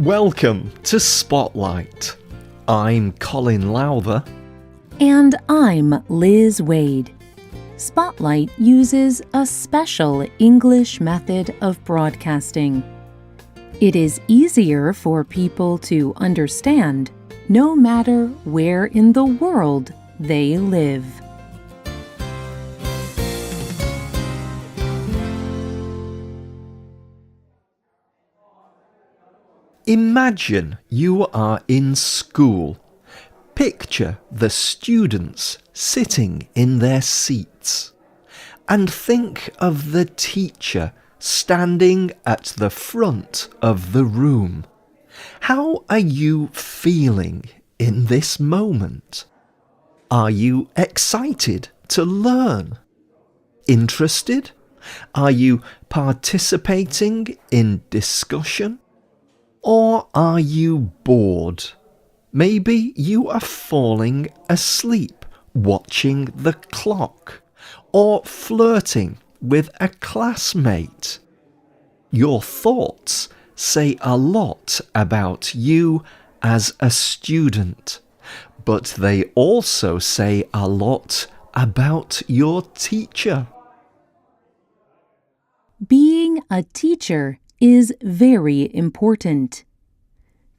Welcome to Spotlight. I'm Colin Lowther. And I'm Liz Wade. Spotlight uses a special English method of broadcasting. It is easier for people to understand no matter where in the world they live. Imagine you are in school. Picture the students sitting in their seats. And think of the teacher standing at the front of the room. How are you feeling in this moment? Are you excited to learn? Interested? Are you participating in discussion? Or are you bored? Maybe you are falling asleep watching the clock or flirting with a classmate. Your thoughts say a lot about you as a student, but they also say a lot about your teacher. Being a teacher is very important.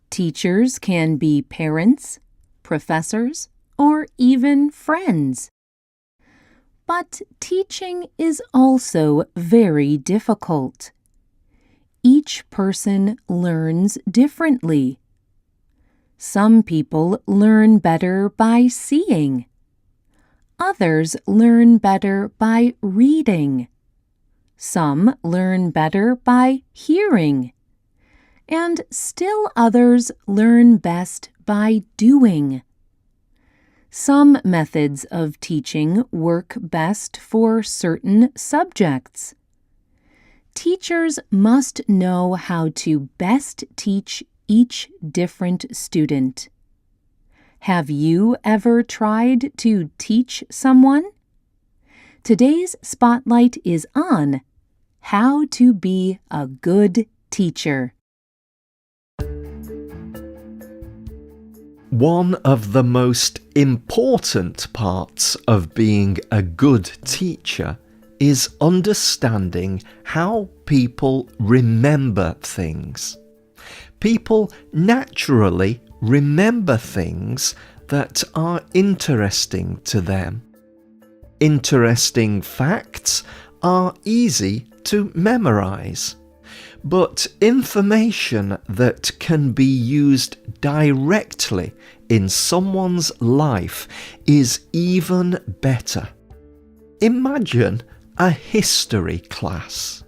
Teachers can be parents, professors, or even friends. But teaching is also very difficult. Each person learns differently. Some people learn better by seeing. Others learn better by reading. Some learn better by hearing. And still others learn best by doing. Some methods of teaching work best for certain subjects. Teachers must know how to best teach each different student. Have you ever tried to teach someone? Today's spotlight is on how to be a good teacher. One of the most important parts of being a good teacher is understanding how people remember things. People naturally remember things that are interesting to them. Interesting facts are easy to memorize, but information that can be used directly in someone's life is even better. Imagine a history class.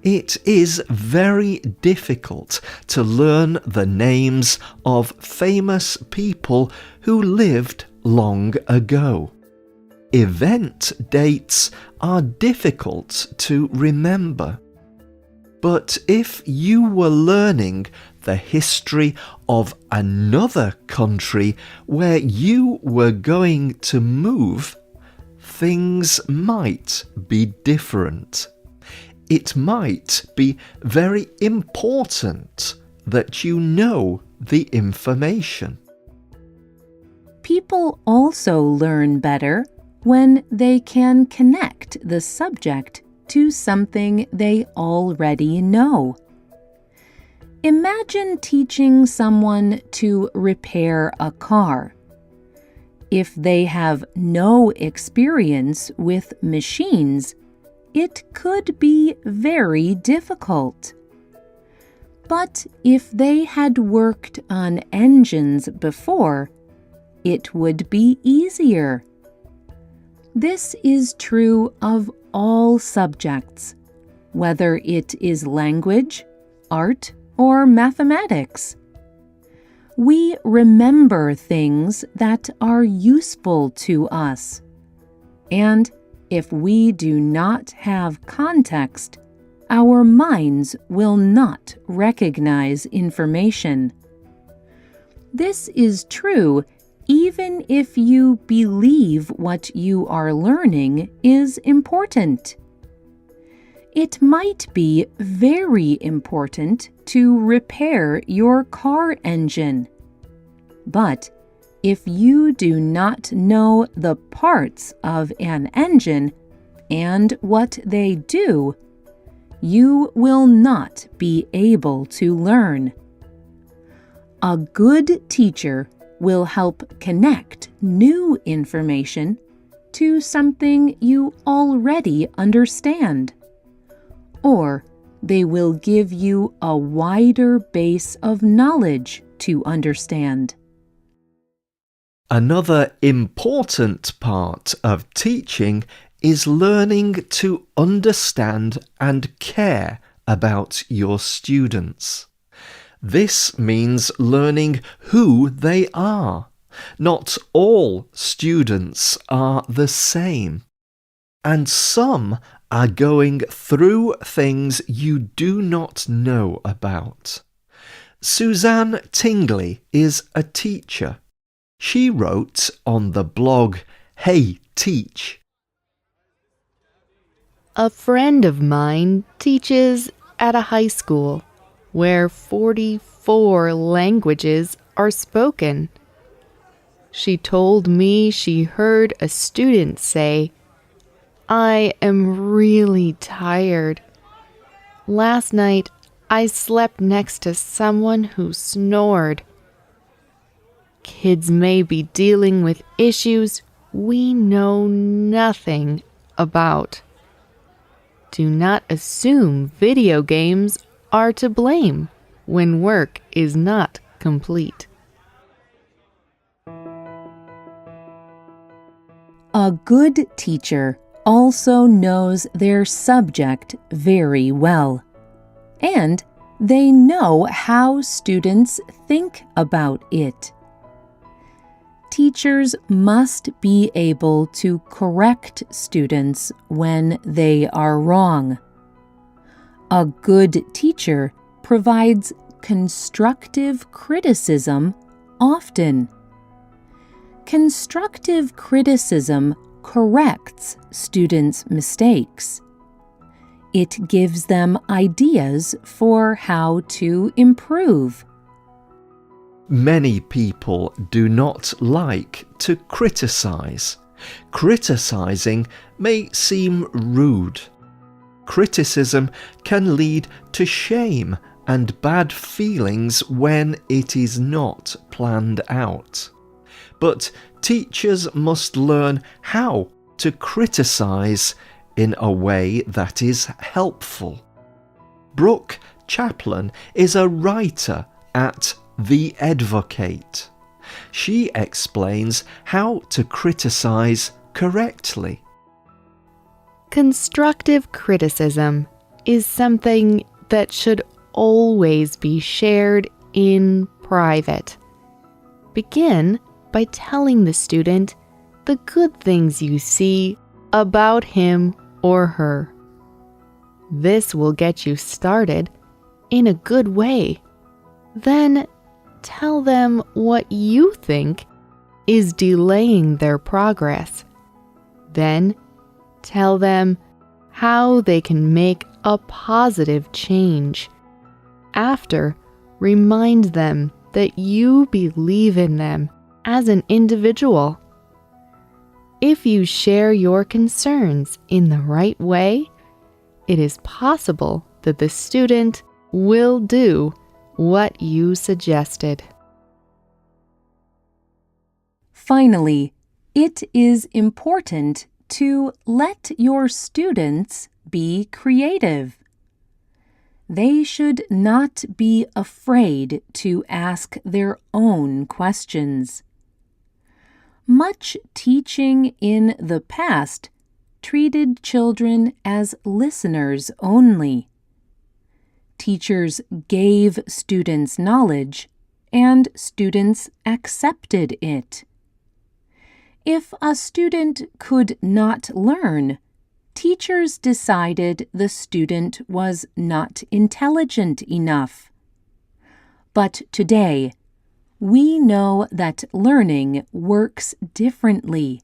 It is very difficult to learn the names of famous people who lived long ago. Event dates are difficult to remember. But if you were learning the history of another country where you were going to move, things might be different. It might be very important that you know the information. People also learn better when they can connect the subject to something they already know. Imagine teaching someone to repair a car. If they have no experience with machines, it could be very difficult. But if they had worked on engines before, it would be easier. This is true of all subjects, whether it is language, art, or mathematics. We remember things that are useful to us. And if we do not have context, our minds will not recognize information. This is true even if you believe what you are learning is important. It might be very important to repair your car engine. But if you do not know the parts of an engine and what they do, you will not be able to learn. A good teacher will help connect new information to something you already understand, or they will give you a wider base of knowledge to understand. Another important part of teaching is learning to understand and care about your students. This means learning who they are. Not all students are the same, and some are going through things you do not know about. Suzanne Tingley is a teacher. She wrote on the blog, Hey Teach. A friend of mine teaches at a high school where 44 languages are spoken. She told me she heard a student say, "I am really tired. Last night I slept next to someone who snored." Kids may be dealing with issues we know nothing about. Do not assume video games are to blame when work is not complete. A good teacher also knows their subject very well, and they know how students think about it. Teachers must be able to correct students when they are wrong. A good teacher provides constructive criticism often. Constructive criticism corrects students' mistakes. It gives them ideas for how to improve. Many people do not like to criticize. Criticizing may seem rude. Criticism can lead to shame and bad feelings when it is not planned out. But teachers must learn how to criticize in a way that is helpful. Brooke Chaplin is a writer at The Advocate. She explains how to criticize correctly. Constructive criticism is something that should always be shared in private. Begin by telling the student the good things you see about him or her. This will get you started in a good way. Then tell them what you think is delaying their progress. Then tell them how they can make a positive change. After, remind them that you believe in them as an individual. If you share your concerns in the right way, it is possible that the student will do what you suggested. Finally, it is important to let your students be creative. They should not be afraid to ask their own questions. Much teaching in the past treated children as listeners only. Teachers gave students knowledge, and students accepted it. If a student could not learn, teachers decided the student was not intelligent enough. But today, we know that learning works differently.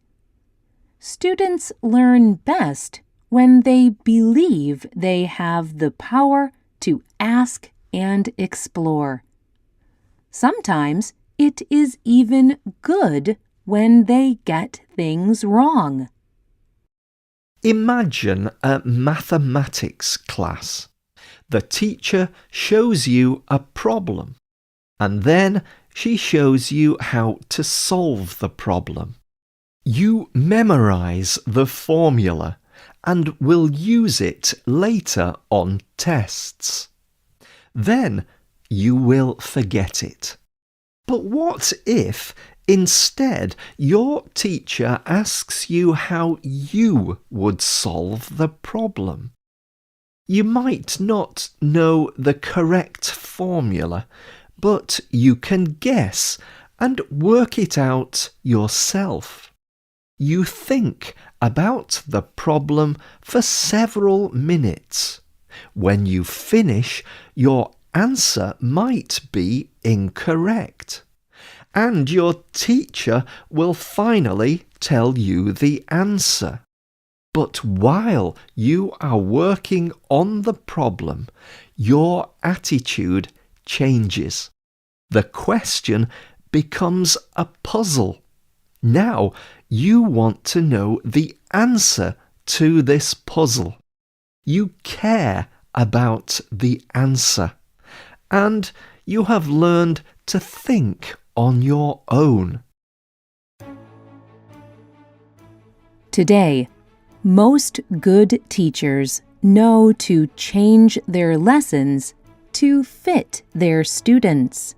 Students learn best when they believe they have the power to ask and explore. Sometimes it is even good when they get things wrong. Imagine a mathematics class. The teacher shows you a problem, and then she shows you how to solve the problem. You memorize the formula and will use it later on tests. Then you will forget it. But what if instead your teacher asks you how you would solve the problem? You might not know the correct formula, but you can guess and work it out yourself. You think about the problem for several minutes. When you finish, your answer might be incorrect, and your teacher will finally tell you the answer. But while you are working on the problem, your attitude changes. The question becomes a puzzle. Now you want to know the answer to this puzzle. You care about the answer, and you have learned to think on your own. Today, most good teachers know to change their lessons to fit their students.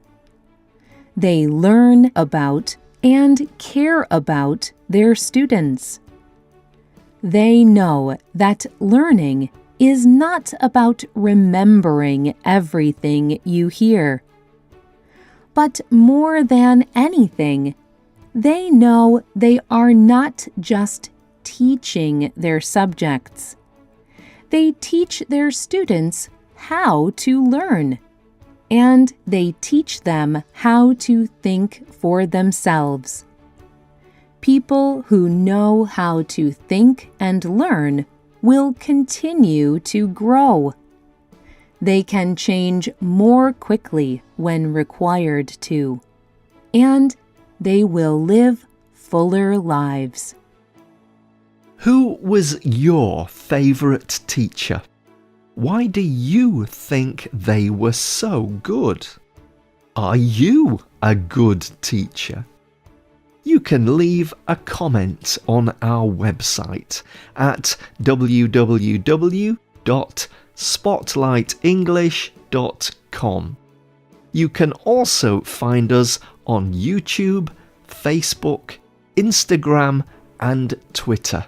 They learn about and care about their students. They know that learning is not about remembering everything you hear. But more than anything, they know they are not just teaching their subjects. They teach their students how to learn, and they teach them how to think for themselves. People who know how to think and learn will continue to grow. They can change more quickly when required to, and they will live fuller lives. Who was your favourite teacher? Why do you think they were so good? Are you a good teacher? You can leave a comment on our website at www.spotlightenglish.com. You can also find us on YouTube, Facebook, Instagram, and Twitter.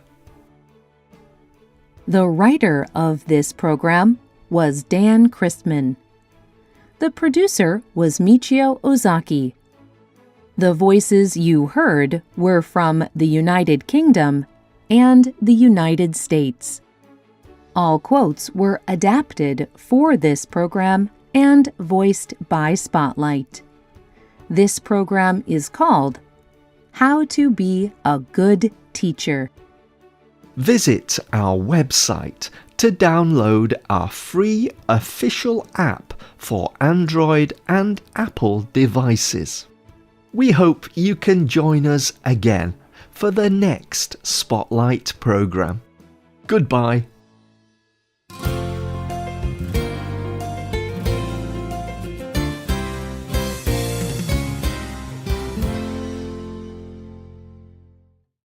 The writer of this program was Dan Christman. The producer was Michio Ozaki. The voices you heard were from the United Kingdom and the United States. All quotes were adapted for this program and voiced by Spotlight. This program is called How to Be a Good Teacher. Visit our website to download our free official app for Android and Apple devices. We hope you can join us again for the next Spotlight program. Goodbye.